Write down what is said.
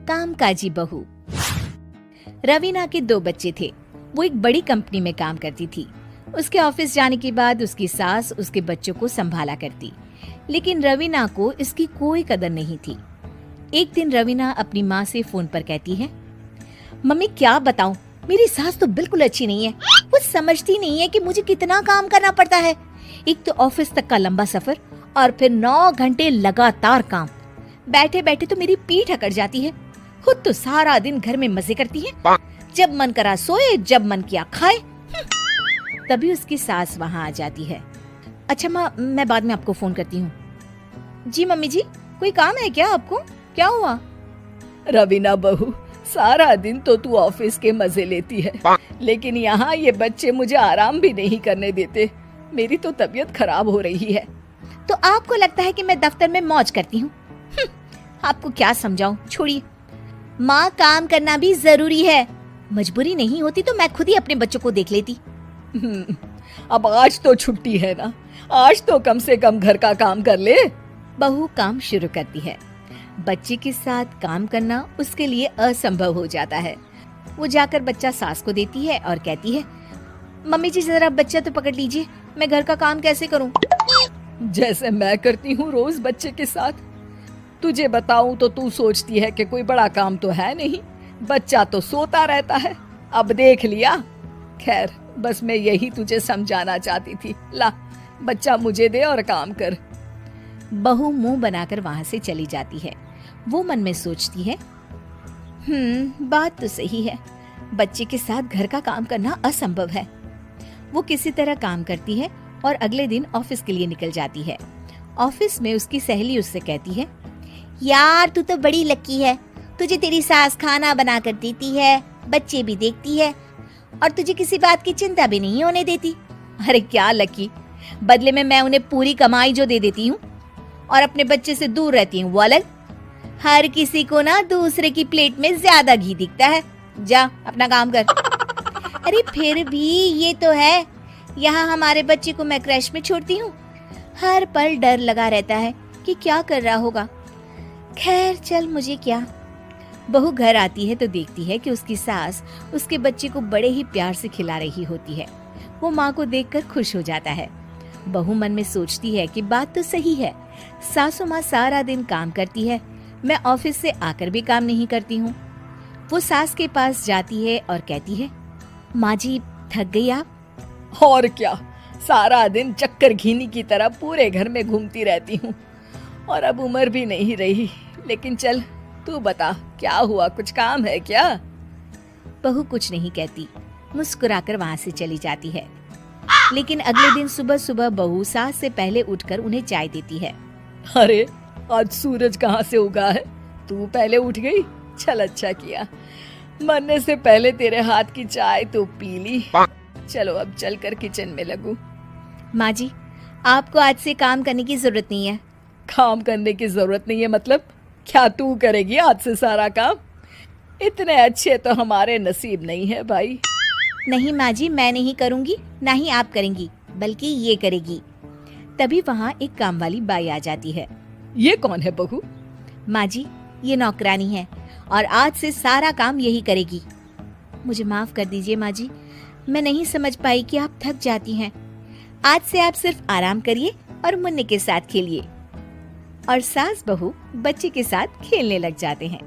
कामकाजी बहू। रवीना के 2 बच्चे थे। वो एक बड़ी कंपनी में काम करती थी। उसके ऑफिस जाने के बाद उसकी सास उसके बच्चों को संभाला करती, लेकिन रवीना को इसकी कोई कदर नहीं थी। एक दिन रवीना अपनी माँ से फोन पर कहती है, मम्मी क्या बताऊं, मेरी सास तो बिल्कुल अच्छी नहीं है। वो समझती नहीं है कि मुझे कितना काम करना पड़ता है। एक तो ऑफिस तक का लंबा सफर और फिर 9 घंटे लगातार काम। बैठे बैठे तो मेरी पीठ अकड़ जाती है। खुद तो सारा दिन घर में मजे करती है, जब मन करा सोए, जब मन किया खाए। तभी उसकी सास वहाँ आ जाती है। अच्छा माँ, मैं बाद में आपको फोन करती हूँ। जी मम्मी जी, कोई काम है क्या आपको? क्या हुआ? रवीना बहू, सारा दिन तो तू ऑफिस के मजे लेती है, लेकिन यहाँ ये बच्चे मुझे आराम भी नहीं करने देते। मेरी तो तबीयत खराब हो रही है। तो आपको लगता है कि मैं दफ्तर में मौज करती हूँ? आपको क्या समझाऊं, छोड़िए। माँ, काम करना भी जरूरी है। मजबूरी नहीं होती तो मैं खुद ही अपने बच्चों को देख लेती। अब आज तो छुट्टी है ना, आज तो कम से कम घर का काम कर ले। बहू काम शुरू करती है। बच्चे के साथ काम करना उसके लिए असंभव हो जाता है। वो जाकर बच्चा सास को देती है और कहती है, मम्मी जी जरा बच्चा तो पकड़ लीजिए, मैं घर का काम कैसे करूं? जैसे मैं करती हूँ रोज बच्चे के साथ। तुझे बताऊं तो तू सोचती है कि कोई बड़ा काम तो है नहीं, बच्चा तो सोता रहता है। अब देख लिया। खैर, बस मैं यही तुझे समझाना चाहती थी। ला, बच्चा मुझे दे और काम कर। बहू मुंह बनाकर वहां से चली जाती है। वो मन में सोचती है, बात तो सही है, बच्चे के साथ घर का काम करना असंभव है। वो किसी तरह काम करती है और अगले दिन ऑफिस के लिए निकल जाती है। ऑफिस में उसकी सहेली उससे कहती है, यार तू तो बड़ी लकी है, तुझे तेरी सास खाना बना कर देती है, बच्चे भी देखती है और तुझे किसी बात की चिंता भी नहीं होने देती। अरे क्या लकी, बदले में मैं उन्हें पूरी कमाई जो दे देती हूँ और अपने बच्चे से दूर रहती हूँ वो अलग। हर किसी को ना दूसरे की प्लेट में ज्यादा घी दिखता है। जा अपना काम कर। अरे फिर भी ये तो है, यहाँ हमारे बच्चे को मैं क्रैश में छोड़ती हूँ, हर पल डर लगा रहता है कि क्या कर रहा होगा। खैर चल, मुझे क्या। बहू घर आती है तो देखती है कि उसकी सास उसके बच्चे को बड़े ही प्यार से खिला रही होती है। वो माँ को देखकर खुश हो जाता है। बहू मन में सोचती है कि बात तो सही है, सासू माँ सारा दिन काम करती है, मैं ऑफिस से आकर भी काम नहीं करती हूँ। वो सास के पास जाती है और कहती है, माँ जी थक गई आप? और क्या, सारा दिन चक्कर घीनी की तरह पूरे घर में घूमती रहती हूँ और अब उम्र भी नहीं रही। लेकिन चल तू बता, क्या हुआ, कुछ काम है क्या? बहू कुछ नहीं कहती, मुस्कुराकर वहाँ से चली जाती है। लेकिन अगले दिन सुबह सुबह बहू सास से पहले उठकर उन्हें चाय देती है। अरे आज सूरज कहाँ से उगा है, तू पहले उठ गई? चल अच्छा किया, मरने से पहले तेरे हाथ की चाय तो पी ली। चलो अब चलकर किचन में लगूं। माँ जी, आपको आज से काम करने की जरूरत नहीं है। काम करने की जरूरत नहीं है मतलब? क्या तू करेगी आज से सारा काम? इतने अच्छे तो हमारे नसीब नहीं है भाई। नहीं माँ जी, मैं नहीं करूँगी, ना ही आप करेंगी, बल्कि ये करेगी। तभी वहाँ एक काम वाली बाई आ जाती है। ये कौन है बहू? माँ जी, ये नौकरानी है और आज से सारा काम यही करेगी। मुझे माफ कर दीजिए माँ जी, मैं नहीं समझ पाई कि आप थक जाती हैं। आज से आप सिर्फ आराम करिए और मुन्ने के साथ खेलिए। और सास बहू बच्चे के साथ खेलने लग जाते हैं।